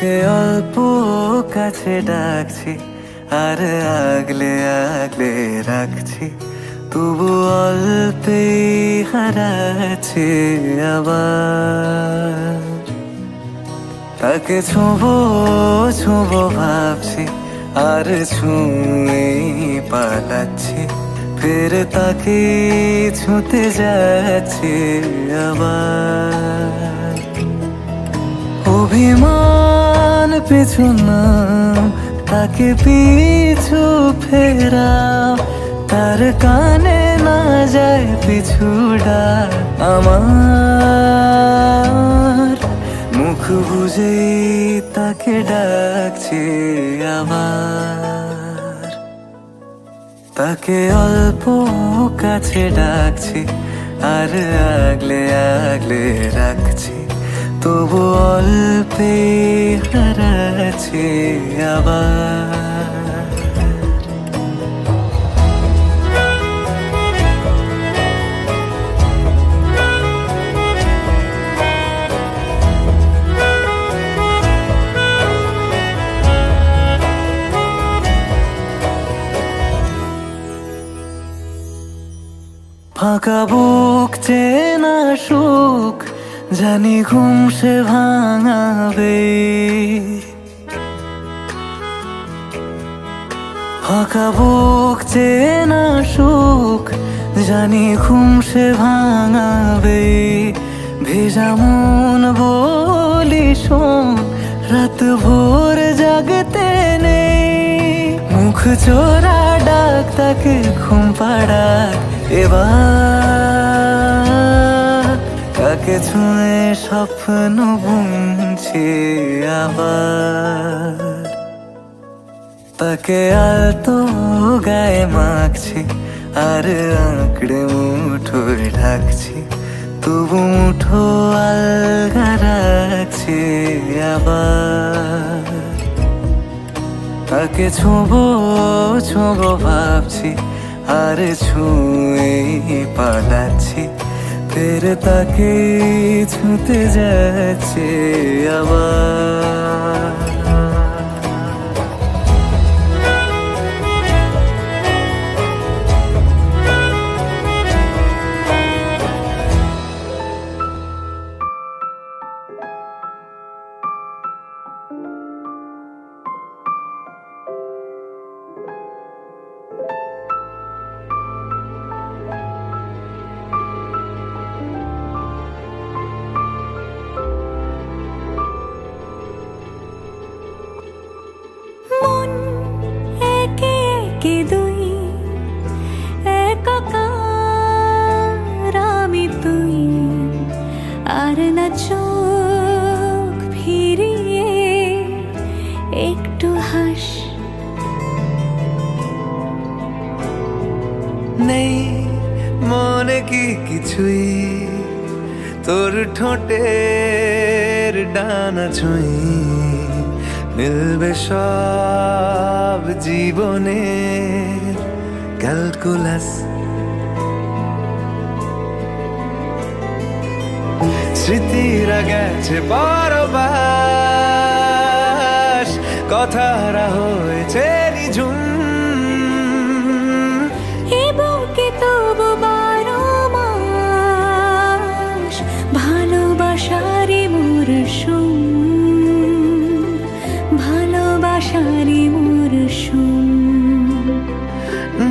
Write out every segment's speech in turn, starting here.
তাকে অল্প কাছে ডাকছি আর আগলে আগলে রাখছি, তবু অল্পে হারাচ্ছে আবার। তাকে ছোঁবো ছোঁবো ভাবছি আর ছুঁয়ে পালাচ্ছি, ফের তাকে ছুঁতে যাচ্ছে আবার। অভিমান পিছু না, তাকে পিছু ফেরাও, তার কানে না যায় পিছু ডাক আমার। মুখ বুঝে তাকে ডাকছে আবার। তাকে অল্প কাছে ডাকছি আর আগলে আগলে রাখছি, তবু অল্পে হারাচ্ছে আবার। ফাঁকা বুক চেনা সুখ জানি ঘুম সে ভাঙাবে, ফাঁকা বুক চেনা সুখ জানি ঘুম সে ভাঙাবে। ভেজা মন বলি শোন, রাত ভোর জাগতে নেই, মুখ চোরা ডাক তাকে ঘুম পাড়াক এবার। তাকে ছুঁয়ে স্বপ্ন বুনছি আবার। তাকে আলতো গায়ে মাখছি আর আঁকড়ে মুঠোয় ঢাকছি, তবু মুঠো আলগা রাখছি আবার। তাকে ছোঁবো ছোঁবো ভাবছি আর ছুঁয়ে পালাচ্ছি, ফের তাকে ছুঁতে যাচ্ছে আবার। মন একে একে দুই, একাকার আমি তুই, আর না চোখ ফিরিয়ে একটু হাস। নেই মনে কি কিছুই, তোর ঠোঁটের ডানা ছুঁই, মিলবে সব জীবনের ক্যালকুলাস। স্মৃতিরা গেছে পরবাস, কথারা হয়েছে নিঝুম, এ বুকে তবু 12 মাস ভালোবাসারই মরশুম, ভালোবাসারই মরশুম।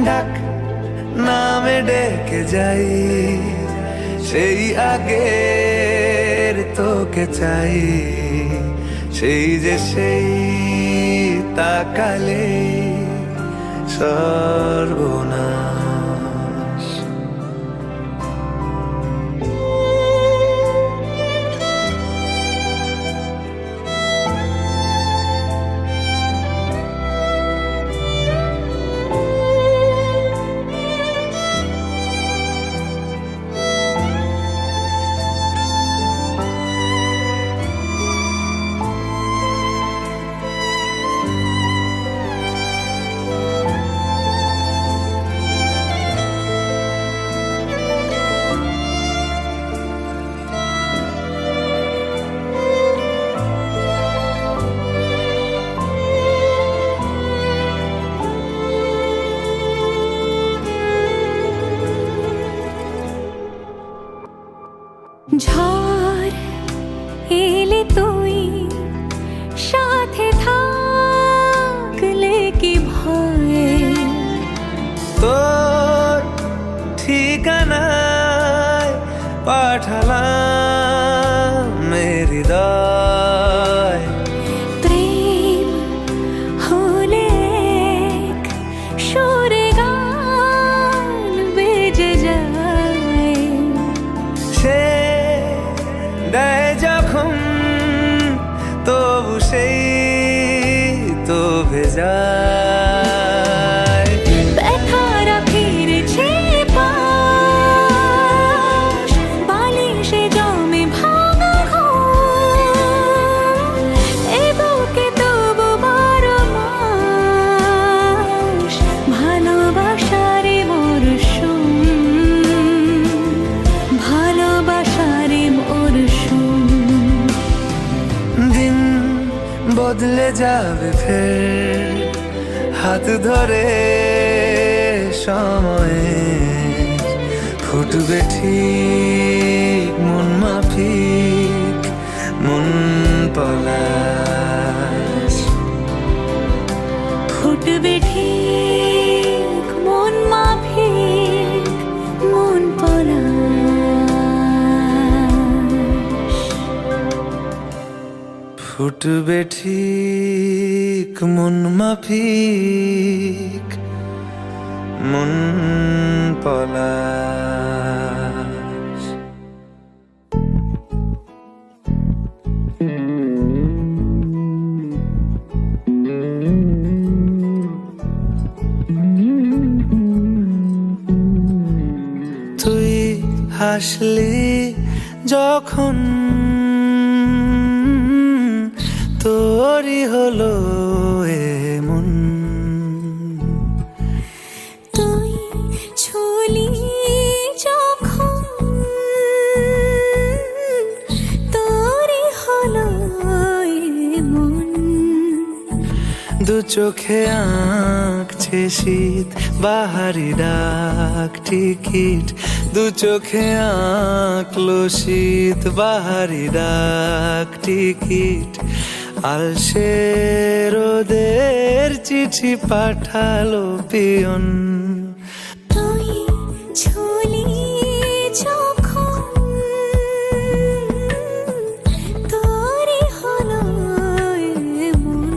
ডাক নামে ডেকে যাই, সেই আগের তোকে চাই, সেই যে সেই তাকালে সর্বনাশ। ঝড় এলে তুই সাথে থাকলে কি ভয়, তোর ঠিকানায় পাঠালাম হৃদয়। প্রেম হলে এক সুরে গান বেজে যায়, সে দেয় যখন তবু সেই তো ভেজায়। ব্যথারা ফিরেছে পাশ, বালিশে জমে ভাঙা ঘুম, এ বুকে তবু বারো মাস ভালোবাসারে মরশুম, ভালোবাসারে মরশুম। দিন বদলে যাবে ফের হাত ধরে সময়ে, ফুটবে ঠিক মন মাফিক মন পলাশ। ফুটবে ঠিক মন মাফিক মন পলাশ। ফুটবে ঠিক মন মাফিক মন পলাশ। তুই হাসলি যখন তোরই হলো এমন, তুই ছুলি যখন তোরই হলো মন, দু চোখে আঁকছে শীত বাহারি ডাক টিকিট, দু চোখে আঁকলো শীত বাহারি ডাক টিকিট। আলসে রোদের চিঠি পাঠালো পিয়ন, তুই ছুলি যখন তোরই হলো মন।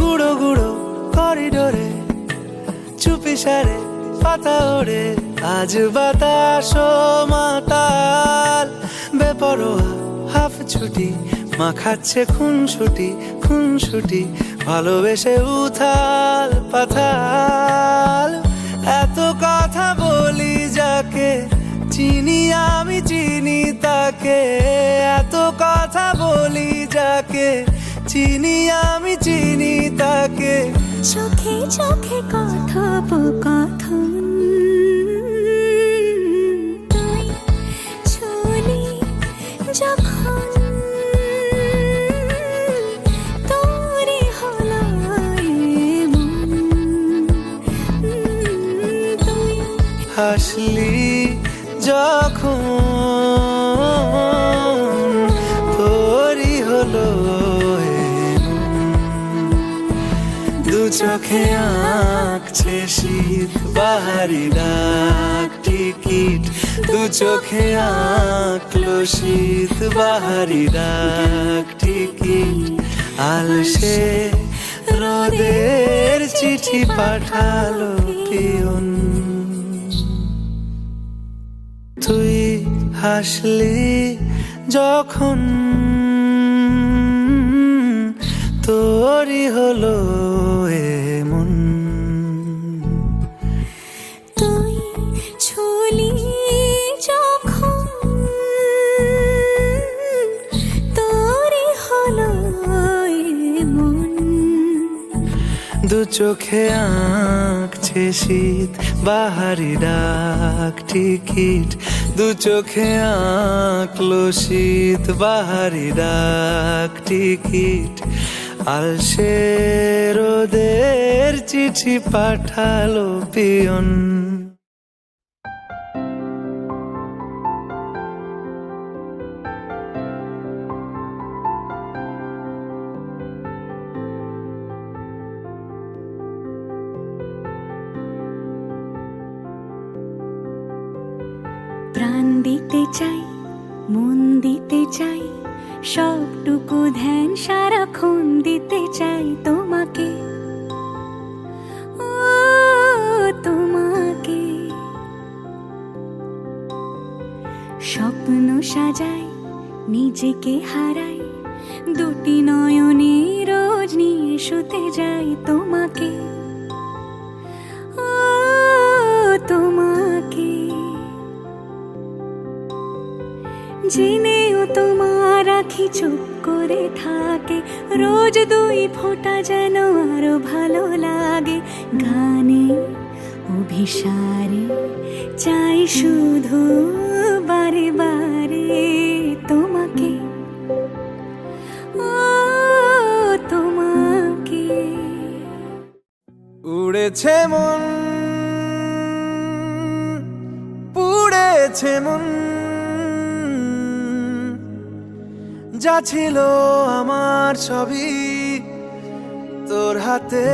গুঁড়ো গুঁড়ো করিডোরে চুপি সারে পাতা ওড়ে, আজ বাতাস মাতাল বেপরোয়া হাফ ছুটি, মাখাচ্ছে খুন ছুটি ভালোবেসে উথাল পাথাল। এত কথা বলি যাকে চিনি আমি চিনি তাকে, এত কথা বলি যাকে চিনি আমি চিনি তাকে। চোখে চোখে কথোপকথন, তুই ছুলি যখন তোরই হলো মন, তুই হাসলি যখন তোরই হলো দু চোখে আঁকছে শীত বাহারি ডাক টিকিট, দু চোখে আঁকলো শীত বাহারি ডাক টিকিট। আলসে রোদের চিঠি পাঠালো পিয়ন, তুই হাসলি যখন তোরই হলো এমন। তুই ছুলি যখন তোরই হলো এমন। দু চোখে আঁকছে শীত বাহারি ডাক টিকিট, দু চোখে আঁকলো শীত বাহারি ডাক টিকিট। আলসে রোদের চিঠি পাঠালো পিয়ন। প্রাণ দিতে চাই, মন দিতে চাই, সবটুকু ধ্যান সারাক্ষণ দিতে চাই তোমাকে, ও তোমাকে। স্বপ্ন সাজাই, নিজেকে হারাই, দুটি নয়নে রোজ নিয়ে শুতে যাই তোমাকে, ও তোমাকে। জেনেও তোমার আখি চুপ করে থাকে, রোজ দুই ফোঁটা যেন আরো ভালো লাগে। গানে অভিসারে চাই শুধু বারে বারে তোমাকে, ও তোমাকে। উড়েছে মন, পুড়েছে মন, যা ছিল আমার সবই তোর হাতে।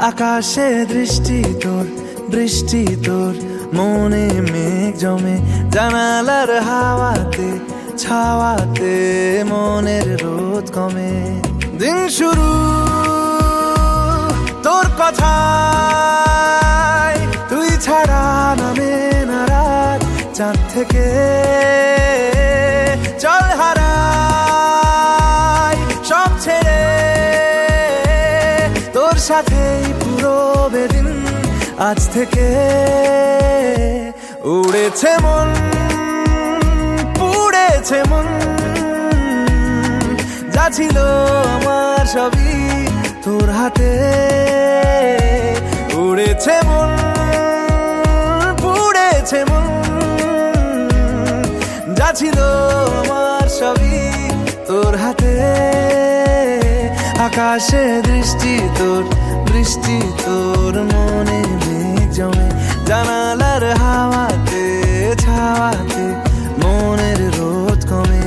আকাশে দৃষ্টি তোর, বৃষ্টি তোর, মনে মেঘ জমে, জানালার হাওয়াতে ছাওয়াতে মনের রোদ কমে। দিন শুরু তোর কথায়, তুই ছাড়া নামে না রাত, চাঁদ থেকে চল হারাই সব ছেড়ে, তোর সাথেই পুরো বেদিন আজ থেকে। উড়েছে মন, পুড়েছে মন, যা ছিল আমার সবই তোর হাতে। উড়েছে মন, পুড়েছে মন, যা ছিল আমার সবই তোর হাতে। আকাশে দৃষ্টি তোর, বৃষ্টি তোর, মনে মেঘ জমে, জানালার হাওয়াতে ছাওয়াতে মনের রোদ কমে।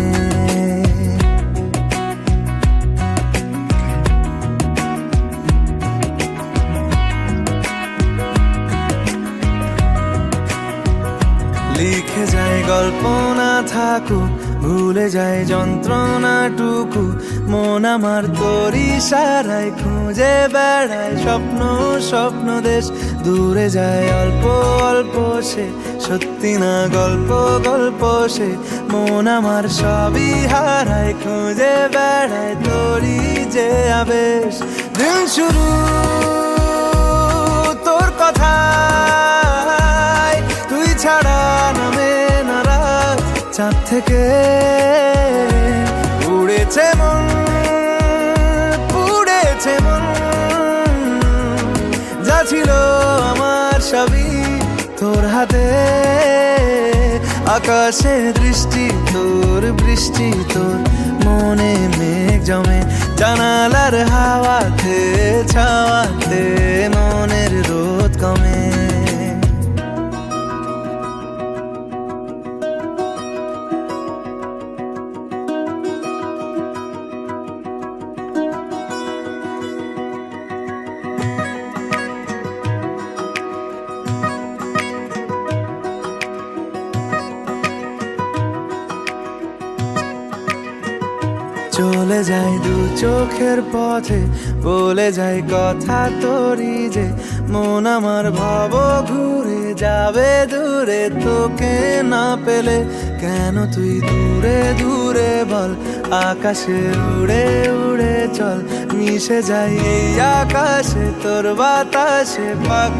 লিখে যায় গল্প না থাকুক, ভুলে যায় যন্ত্রণাটুকু, মন আমার তোর ইশারায় খুঁজে বেড়ায় স্বপ্ন স্বপ্ন দেশ। দূরে যায় অল্প অল্প সে, সত্যি না গল্প গল্প সে, মন আমার সবই হারায় খুঁজে বেড়ায় তোরই যে আবেশ। দিন শুরু তোর কথায়, তুই ছাড়া নামে না রাত, চাঁদ থেকে উড়েছে মন, পুড়েছে মন, যা ছিল আমার সবই তোর হাতে। আকাশে দৃষ্টি তোর, বৃষ্টি তোর, মনে মেঘ জমে, জানালার হাওয়াতে ছাওয়াতে মনের রোদ কমে। চলে যায় দু চোখের পথে, বলে যায় কথা তোরই যে মন আমার ভাব ঘুরে যাবে দূরে তোকে না পেলে। কেন তুই দূরে দূরে বল, আকাশে উড়ে উড়ে চল, মিশে যাই এই আকাশে তোর বাতাসে পাখ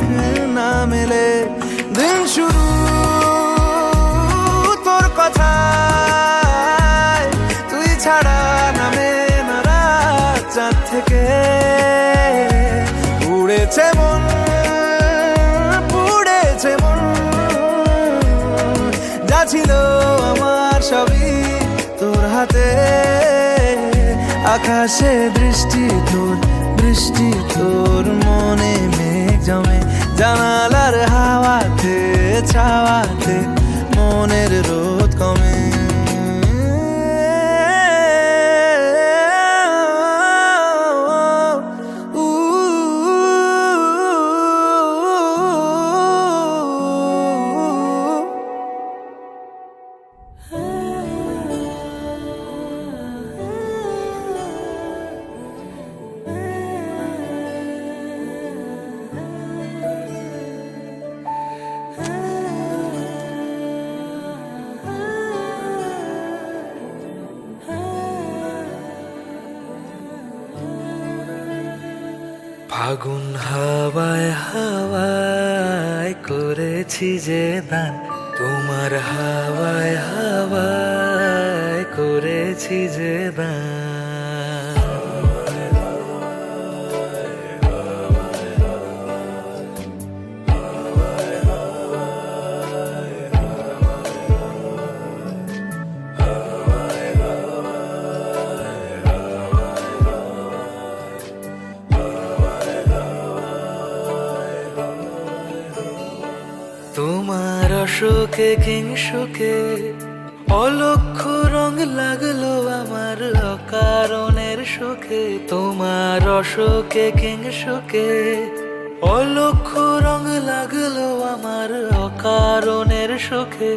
না মেলে। দিন শুরু তোর কথা, তুই ছাড়া নামে না রাত চাঁদ থেকে। উড়েছে মন পুড়েছে মন, যা ছিল আমার সবই তোর হাতে। আকাশে দৃষ্টি তোর, বৃষ্টি তোর, মনে মেঘ জমে জানালার হাওয়াতে ছাওয়াতে, মনের রোদ কমে। ফাগুন হাওয়ায় হাওয়ায় করেছি যে দান, তোমার হাওয়ায় হাওয়ায় করেছি যে দান। তোমার অশোকে কিংসুকে অলক্ষ রং লাগলো আমার অকারণের সুখে। তোমার অশোকে কিংসুকে অলক্ষ রং লাগলো আমার অকারণের সুখে।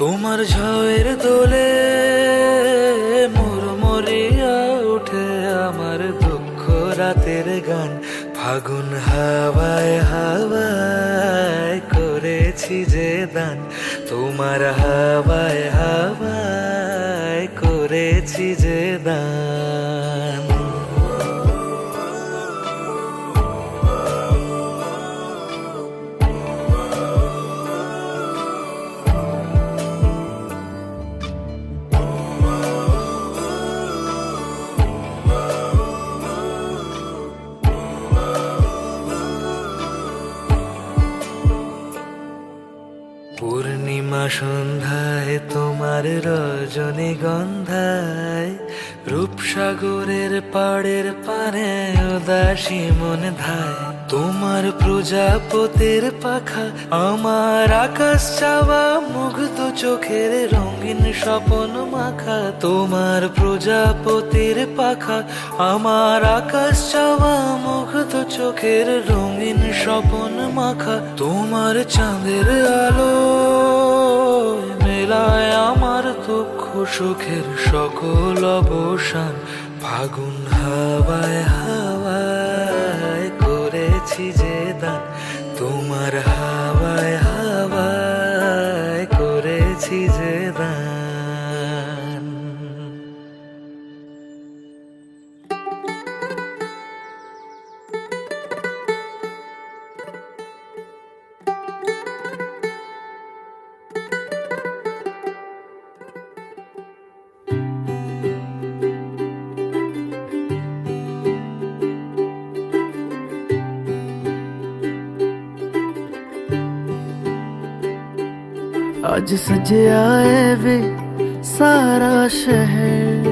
তোমার ঝড়ের দোলে মুড়মুড়িয়া উঠে আমার দুঃখ রাতের গান। ফাগুন হাওয়ায় হাওয়ায় করেছি যে দান, তোমার হাওয়ায় হাওয়ায় করেছি যে দান। পূর্ণিমা সন্ধ্যায় তোমার রজনীগন্ধায়, রূপসাগরের পাড়ের পানে উদাসী মন ধায়। তোমার প্রজাপতির পাখা আমার আকাশ চাওয়া মুগ্ধ চোখের রঙিন স্বপন মাখা। তোমার প্রজাপতির পাখা আমার আকাশ চাওয়া মুগ্ধ চোখের রঙিন স্বপন মাখা। তোমার চাঁদের আলো মেলায় আমার দুঃখ সুখের সকল অবসান। ফাগুন হাওয়ায় হাওয়ায় করেছি যে দান, তোমার হাওয়ায় হাওয়ায় করেছি যে দান। आज सजे आए वे सारा शहर,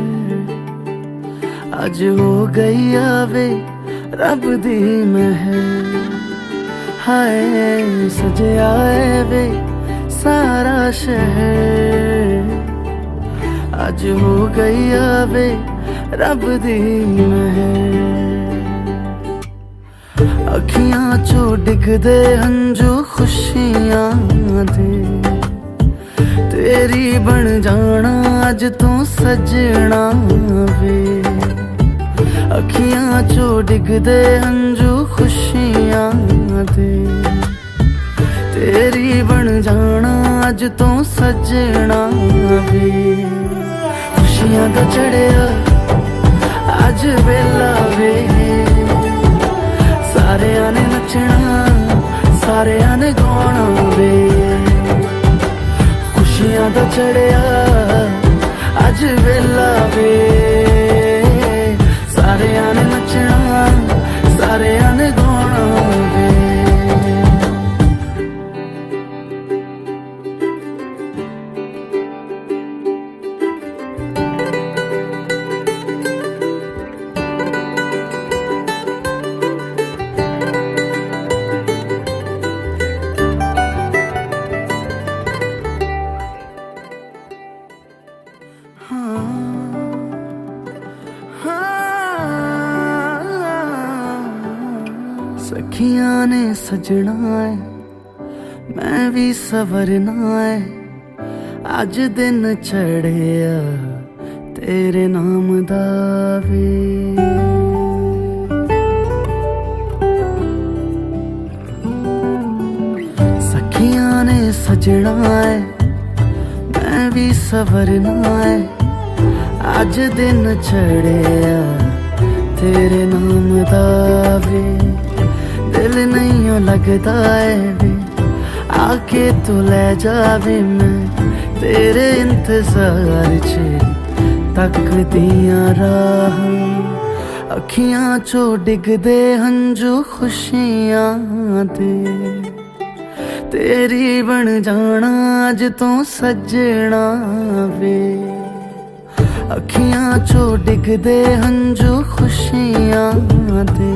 आज हो गई आवे रब दी महर। हाय सजे आए वे सारा शहर, आज हो गई आवे रब दी महर। अखियां चो डिगदे हंजू खुशियां दे, तेरी बन जाना अज तू सजना वे। ਅੱਖੀਆਂ ਚੋਂ ਡਿੱਗਦੇ ਹੰਝੂ ਖੁਸ਼ੀਆਂ ਦੇ ਤੇਰੀ ਬਣ ਜਾਣਾ ਅੱਜ ਤੋਂ ਸੱਜਣਾ ਵੇ ਖੁਸ਼ੀਆਂ ਦਾ ਚੜਿਆ ਅੱਜ ਵੇਲਾ ਵੇ ਸਾਰਿਆਂ ਨੇ ਨੱਚਣਾ ਸਾਰਿਆਂ ਨੇ ਗਾਉਣਾ ਵੇ ਖੁਸ਼ੀਆਂ ਦਾ ਚੜਿਆ ਅੱਜ ਵੇਲਾ ਵੇ ਸਾਰਿਆਂ ਨੇ ਨੱਚਣਾ ਸਾਰਿਆਂ ਨੇ ਗਾਉਣਾ ਵੇ सखियां ने सजना है मैं भी सवरना है अज दिन चढ़िया तेरे नाम दा वे सखियां ने सजना है मैं भी सवरना है अज दिन चढ़िया तेरे नाम दा वे दिल नहीं लगता है वे आके तू ले जावे मैं तेरे इंतजार च तक दिया राह अखियां चो डिगदे हंजू खुशियां दे तेरी बन जाना अज तो सजना वे अखियां चो डिगदे हंजू खुशियां दे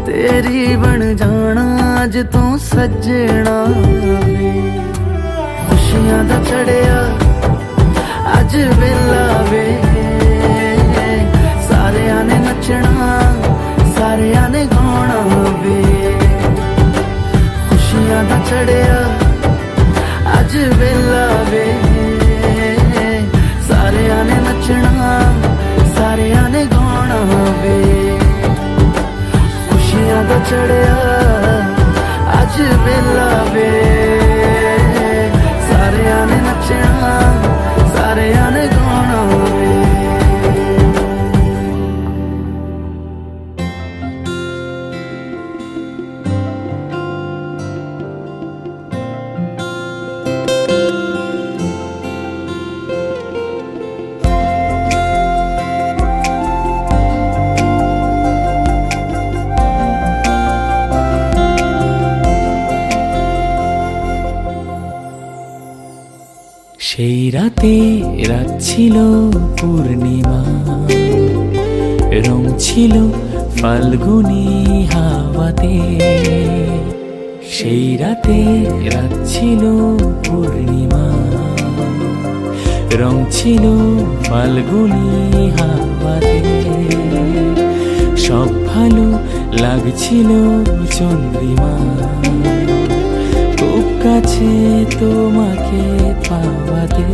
तेरी बन जाना अज तो सजना वे खुशियां दा चढ़िया अज वेला वे सारियां ने नचना सारियां ने गाना वे खुशियां दा चढ़िया अज वेला वे सारियां ने नचना सारियां ने गाना वे खुशियां दा चढ़िया अज वेला वे सारियां ने नचना सारियां ने गाना वे সেই রাতে রাত ছিল পূর্ণিমা রং ছিল ফাল্গুনি হাওয়াতে সেই রাতে রাত ছিল পূর্ণিমা রং ছিল ফাল্গুনি হাওয়াতে সব ভালো লাগছিল চন্দ্রিমা খুব কাছে তোমাকে পাওয়াতে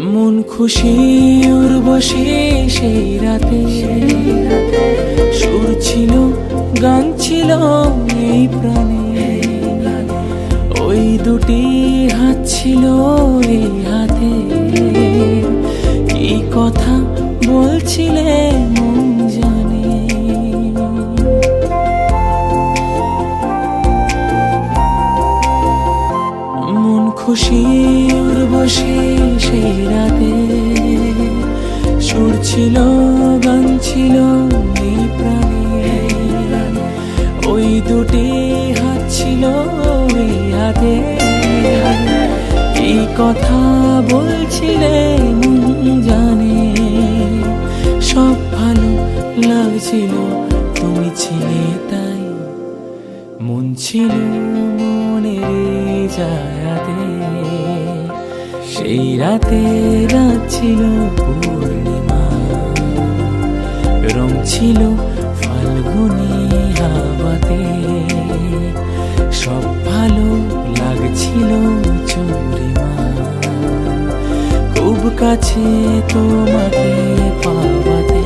মন খুশি উর্বশী সেই রাতে সুর ছিল গান ছিল এই প্রাণে ওই দুটি হাত ছিল এই হাতে কি কথা বলছিলে মন জানে মন খুশি উর্বশী সেই রাতে সুর ছিল গান ছিল এই প্রাণে ওই দুটি হাত ছিল এই হাতে কি কথা বলছিলে মন জানে সব ভালো লাগছিল তুমি ছিলে তাই মন ছিল মনের जाया दे সেই রাতে রাত ছিল পূর্ণিমা রং ছিল ফাল্গুনি হাওয়াতে সব ভালো লাগছিল চন্দ্রিমা খুব কাছে তোমাকে পাওয়াতে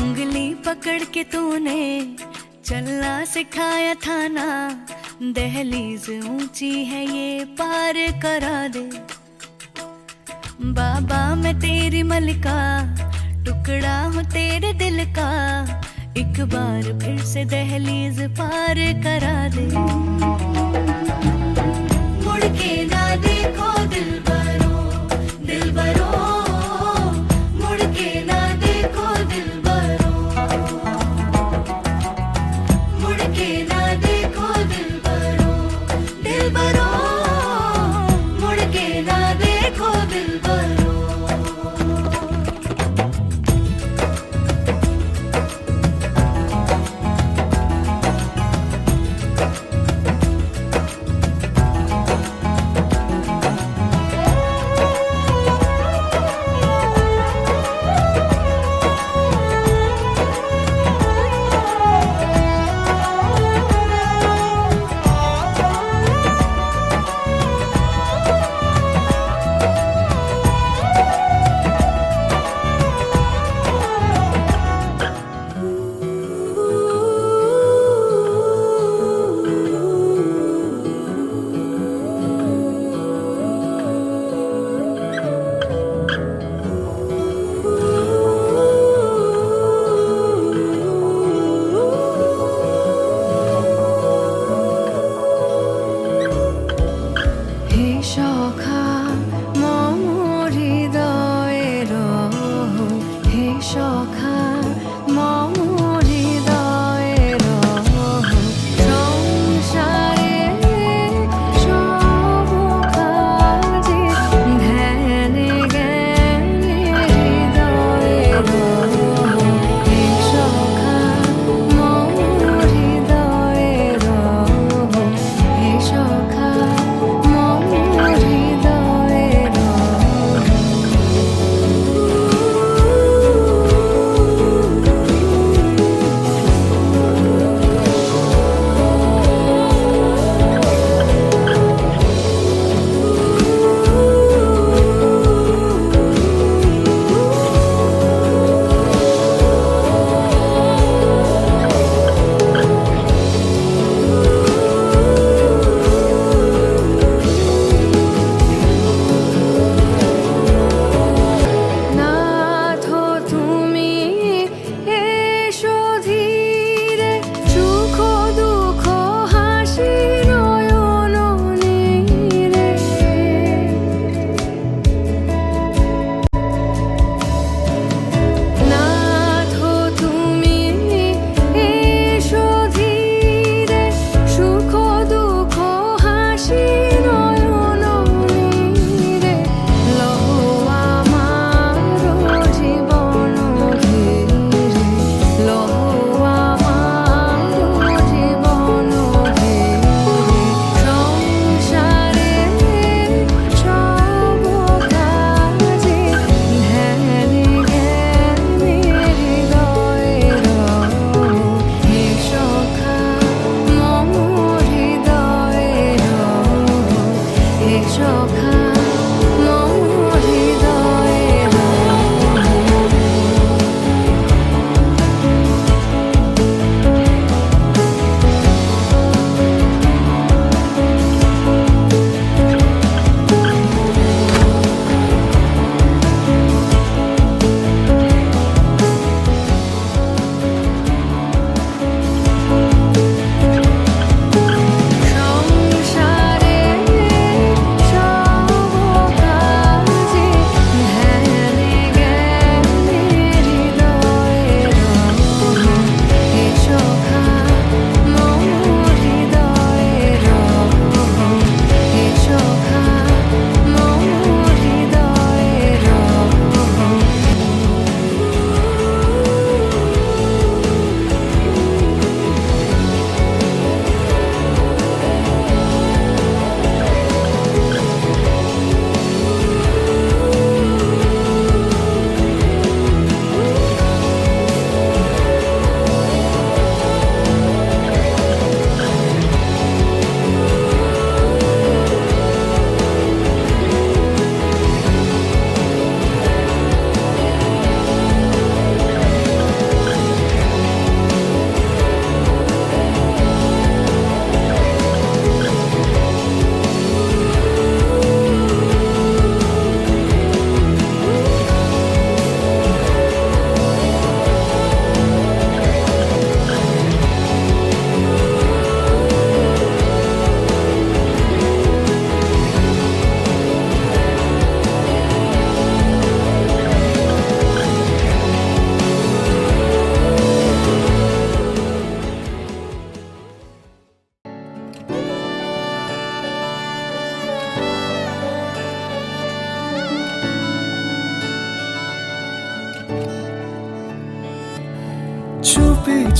उंगली पकड़ के तूने चलना सिखाया था ना दहलीज ऊंची है ये पार करा दे बाबा मैं तेरी मलिका टुकड़ा हूँ तेरे दिल का एक बार फिर से दहलीज पार करा दे मुड़ के ना देखो दिलबरो दिलबरो मुड़ के ना देखो दिलबरो मुड़ के ना देखो दिलबरो दिलबरो मुड़ के ना देखो दिलबरो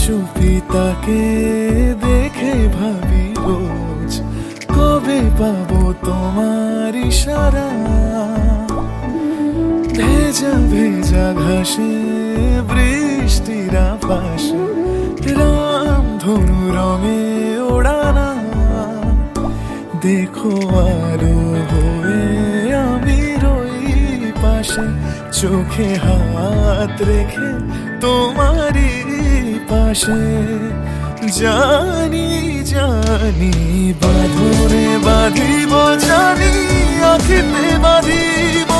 চুপি তাকে দেখে ভাবি রোজ, কবে পাবো তোমার ইশারা। ভেজা ভেজা ঘাসে বৃষ্টির পাশে রাম ধনু রঙে ওড়ানা। দেখো আরো হয়ে আমি রই পাশে, চোখে হাত রেখে তোমারই পাশে। জানি জানি বাঁধরে বাঁধিব, জানি আখিতে বাঁধিব,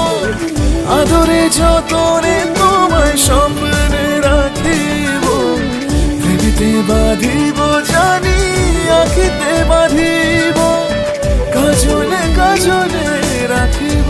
আদরে যতনে তোমায় স্বপ্নে রাখিব। প্রেমেতে বাঁধিব, জানি আখিতে বাঁধিব, কাজলে কাজলে রাখিব।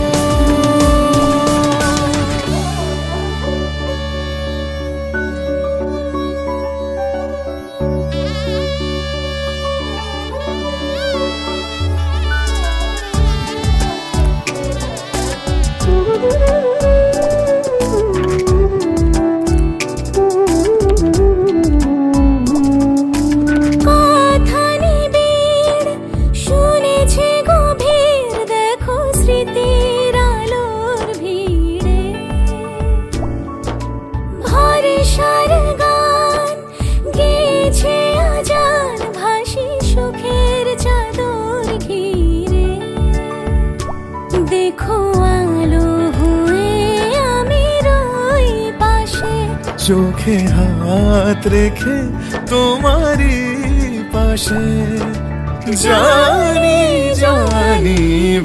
কথা নিবিড় শুনেছে গভীর, দেখো স্মৃতির আলোর ভিড়ে। ভরসার গান গেয়েছে আজান, ভাসি সুখের চাদর ঘিরে। দেখো আলো হয়ে আমি রই পাশে, চোখে হাত রেখে তোমারই পাশে। জানি জানি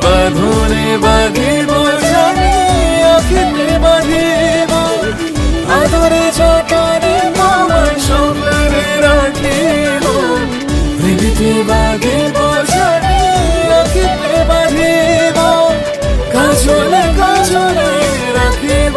বাঁধনে বাঁধিব, জানি আখিতে বাঁধিব, আদরে যতনে তোমায় স্বপ্নে রাখিব। প্রেমেতে বাঁধিব, জানি আখিতে বাঁধিব, কাজলে কাজলে রাখিব।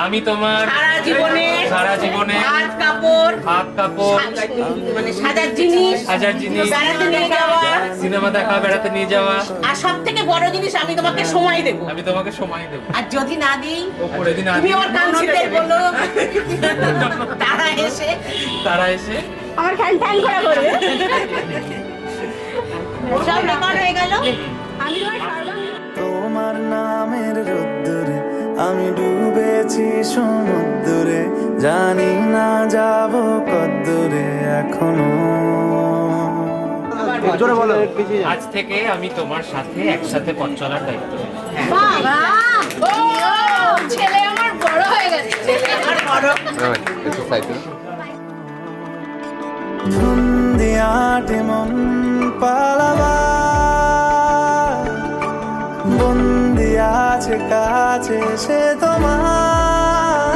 আমি তোমার সারা জীবনে হাত কাপড় মানে সাজার জিনিস বেড়াতে নিয়ে যাওয়া, সিনেমা দেখা, বেড়াতে নিয়ে যাওয়া, আর সব থেকে বড় জিনিস আমি তোমাকে সময় দেবো। আমি তোমাকে সময় দেবো। আর যদি না দিই, যদি না তুমি দিই, আমার কান ছিঁড়ে বলো, তারা এসে আমার ফ্যান ফ্যান করে বলবে। সব রেকর্ড হয়ে গেল। আমি তোমার নামের রোদ্দুরে আমি ডুবেছি সমুদ্রে, জানি না যাব কদ্দুরে এখনো। আজ থেকে আমি তোমার সাথে একসাথে পথ চলার দায়িত্ব। বাবা, ও ছেলে আমার বড় হয়ে গেছে, ছেলে আমার বড়। ধুন্দিয়াটে মন পালাবা, বন্দি আছে কাছে সে তোমার।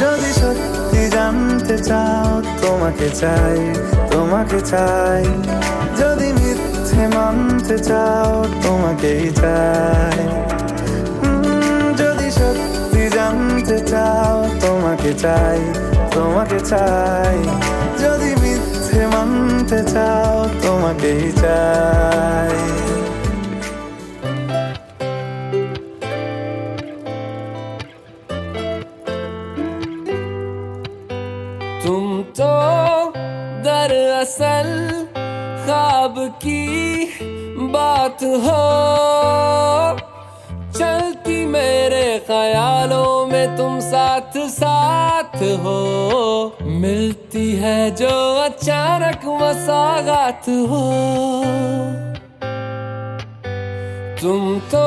যদি সত্যি জানতে চাও তোমাকে চাই, তোমাকে চাই। যদি মিথ্যে মানতে চাও তোমাকেই চাই। যদি সত্যি জানতে চাও তোমাকে চাই, তোমাকে চাই। যদি মিথ্যে মানতে চাও তোমাকেই চাই। तुम तो दरअसल ख्वाब की बात हो, चलती मेरे ख्यालों में तुम साथ साथ हो। मिलती है जो अचानक मसागात हो। तुम तो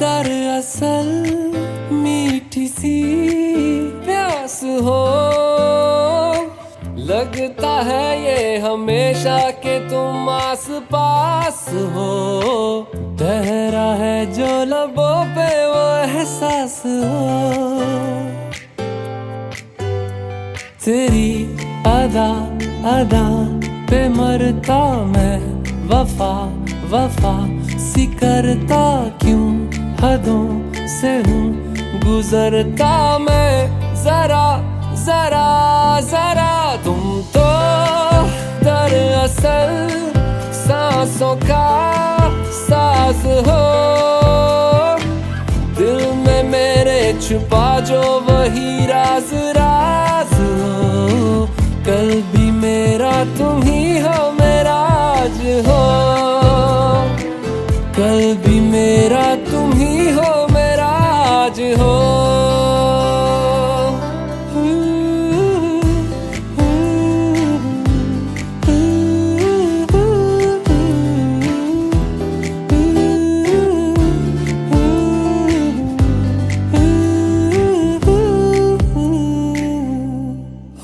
दरअसल मीठी सी प्यास हो, लगता है ये हमेशा के तुम आस पास हो। ठहरा है जो लबों पे वो एहसास हो। तेरी अदा अदा पे मरता मैं, वफा वफा सी करता क्यों, हदों से हूँ गुजरता मैं। जरा जरा जरा तुम तो दरअसल सांसों का साज हो, दिल में मेरे छुपा जो वही राज राज हो। कल भी मेरा तुम ही हो, मेरा आज हो, कल भी मेरा तुम ही हो, मेरा आज हो।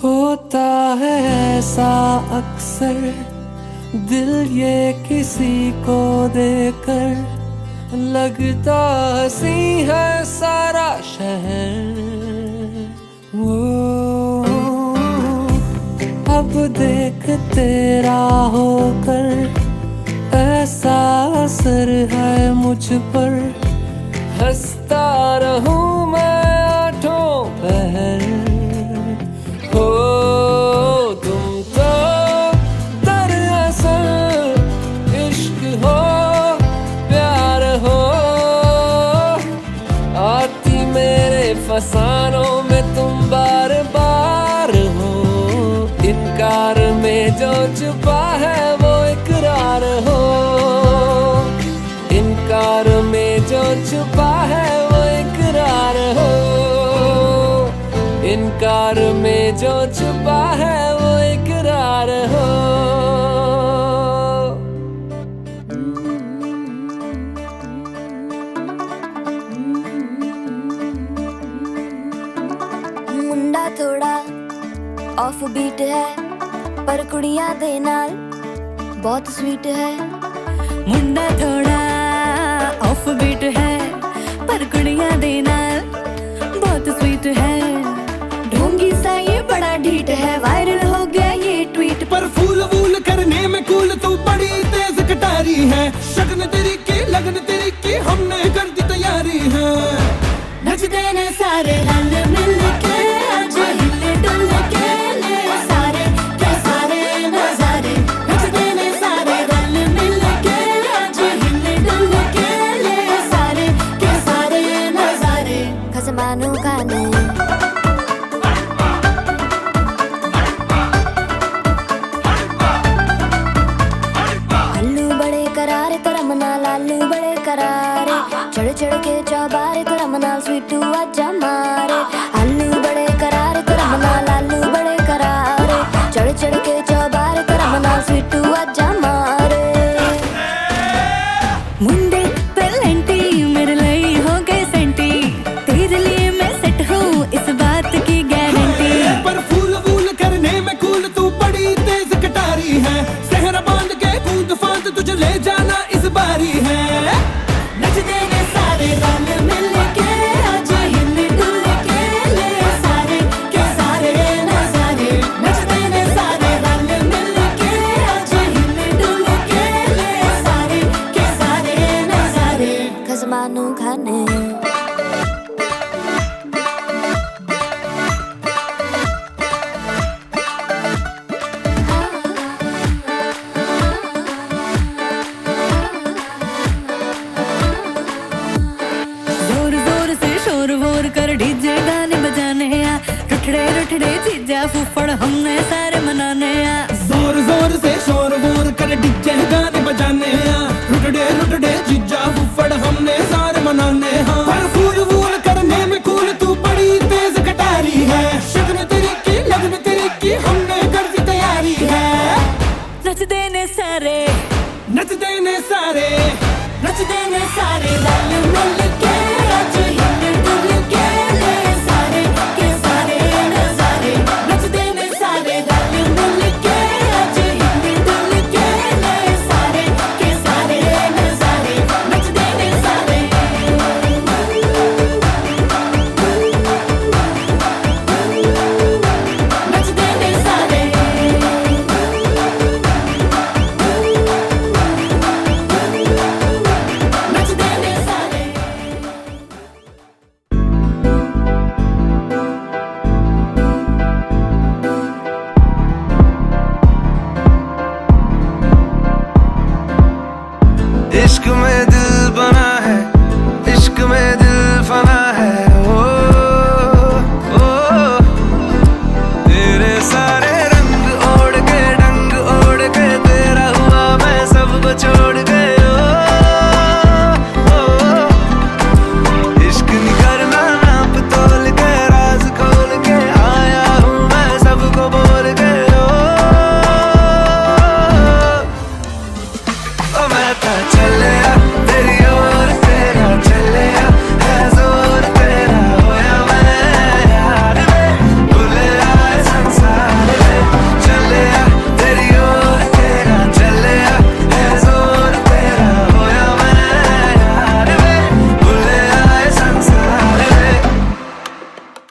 होता है ऐसा अक्सर, दिल ये किसी को देकर लगता हंसी है सारा शहर। वो अब देख तेरा होकर ऐसा असर है मुझ पर, हंसता रहूं मैं आठों पहर। हो तुम तो दरअसल इश्क हो, प्यार हो, आती मेरे फसानों में तुम बार बार हो। इनकार में जो छुपा है वो इकरार हो, इनकार में जो छुपा है वो इकरार हो, इनकार में जो छुपा है वो इकरार हो। मुंडा थोड़ा ऑफ बीट है, पर कुड़ियां दे नाल बहुत स्वीट है। मुंडा थोड़ा ऑफ बीट है, पर कुड़ियां दे नाल बहुत स्वीट है। ढोंगी सा ये बड़ा ढीठ है, वायरल हो गया ये ट्वीट। पर फूल वूल करने में कूल तू बड़ी तेज कटारी है, शगन तेरी की लगन तेरी की हमने कर दी तैयारी है। नचते ने सारे रंग मिल के, आज हिले डुल के ले सारे के सारे नजारे। नचते ने सारे रंग मिल के, आज हिले डुल के ले सारे के सारे नजारे। खसमानू खाने आलू बड़े करारे करम नाल, आलू बड़े करारे चढ़ चढ़ के चौबारे करम नाल स्वीटू आजा मारे। आलू बड़े करारे करम नाल, आलू बड़े करारे चढ़ चढ़ के चौबारे करम नाल स्वीटू आजा मारे। मुंडे पेलेंटी मेरे लिए हो गए सेंटी, तेरे लिए मैं सेट हूँ इस बात की गारंटी। पर फूल वूल करने में कूल तू बड़ी तेज कटारी है, सहरा बांध के कूद फांद तुझे ले जाना इस बारी है। नचते ने सारे रंग मिल के, आज हिले डुल के ले सारे के सारे नजारे। नचते ने सारे रंग मिल के, आज हिले डुल के ले सारे के सारे नजारे। खसमानू खाने जोर जोर से शोर वोर कर डीजे गाने बजाने आ, रुठड़े रुठड़े चीजा फूफड़ हमने सारे मनाने आ। जोर जोर से शोर वोर कर डीजे गाने बजाने आ, रुटड़े रुटड़े जीजा फुफड़ हमने सारे मनाने हाँ। पर फूल वूल करने में कूल तू बड़ी तेज कटारी है, शगन तेरी की लगन तेरी की हमने कर दी तैयारी है। नचते ने सारे, नचते ने सारे, नचते ने सारे रंग मिल के, आज